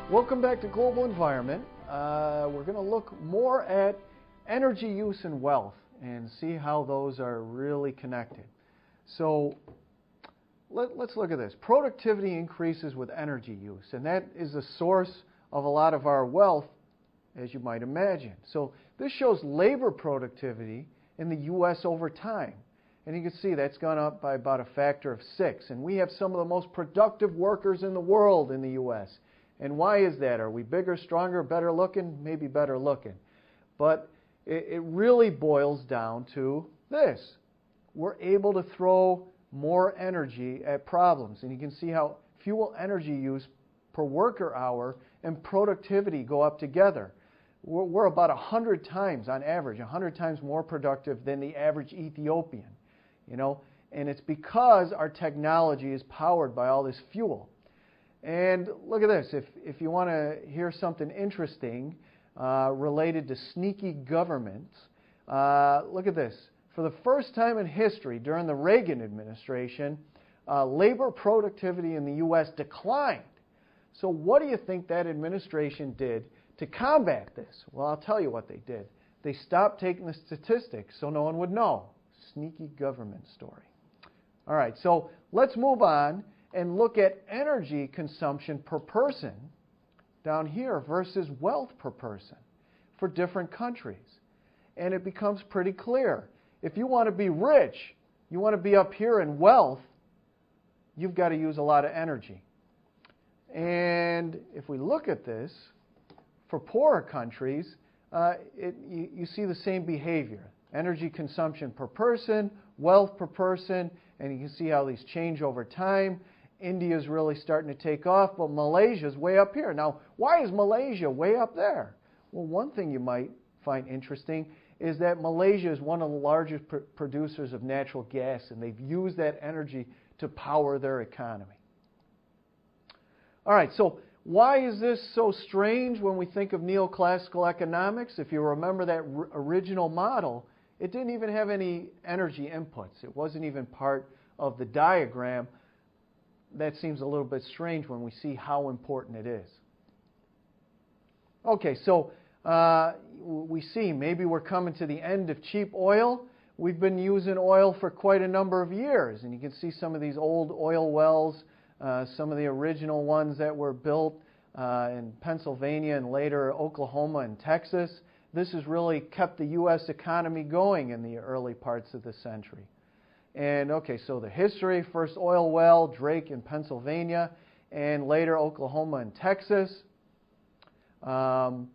Welcome back to Global Environment. We're going to look more at energy use and wealth and see how those are really connected. So let's look at this. Productivity increases with energy use, and that is the source of a lot of our wealth, as you might imagine. So this shows labor productivity in the U.S. over time. And you can see that's gone up by about a factor of 6. And we have some of the most productive workers in the world in the U.S. And why is that? Are we bigger, stronger, better looking? Maybe better looking. But it really boils down to this. We're able to throw more energy at problems. And you can see how fuel energy use per worker hour and productivity go up together. We're about 100 times, on average, 100 times more productive than the average Ethiopian. And it's because our technology is powered by all this fuel. And look at this. If you want to hear something interesting related to sneaky governments, look at this. For the first time in history, during the Reagan administration, labor productivity in the U.S. declined. So what do you think that administration did to combat this? Well, I'll tell you what they did. They stopped taking the statistics so no one would know. Sneaky government story. All right, so let's move on and look at energy consumption per person down here versus wealth per person for different countries. And it becomes pretty clear. If you want to be rich, you want to be up here in wealth, you've got to use a lot of energy. And if we look at this, for poorer countries, you see the same behavior. Energy consumption per person, wealth per person, and you can see how these change over time. India's really starting to take off, but Malaysia's way up here. Now, why is Malaysia way up there? Well, one thing you might find interesting is that Malaysia is one of the largest producers of natural gas, and they've used that energy to power their economy. All right, so why is this so strange when we think of neoclassical economics? If you remember that original model, it didn't even have any energy inputs. It wasn't even part of the diagram. That seems a little bit strange when we see how important it is. Okay, so we see maybe we're coming to the end of cheap oil. We've been using oil for quite a number of years, and you can see some of these old oil wells, some of the original ones that were built in Pennsylvania and later Oklahoma and Texas. This has really kept the U.S. economy going in the early parts of the century. And okay, so the history, first oil well, Drake in Pennsylvania, and later Oklahoma and Texas. It's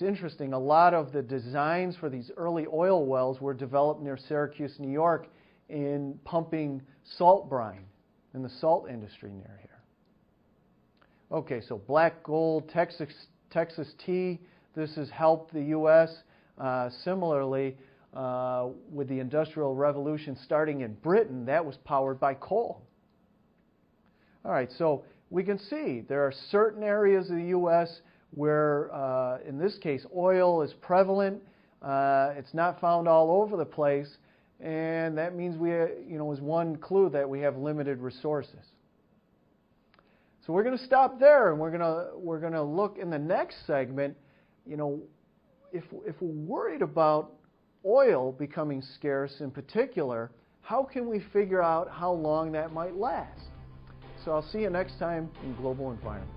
interesting, a lot of the designs for these early oil wells were developed near Syracuse, New York, in pumping salt brine in the salt industry near here. Okay, so black gold, Texas tea, this has helped the U.S. Similarly, with the Industrial Revolution starting in Britain, that was powered by coal. All right, so we can see there are certain areas of the U.S. where, in this case, oil is prevalent. It's not found all over the place, and that means is one clue that we have limited resources. So we're going to stop there, and we're going to look in the next segment. If we're worried about oil becoming scarce in particular, how can we figure out how long that might last? So I'll see you next time in Global Environment.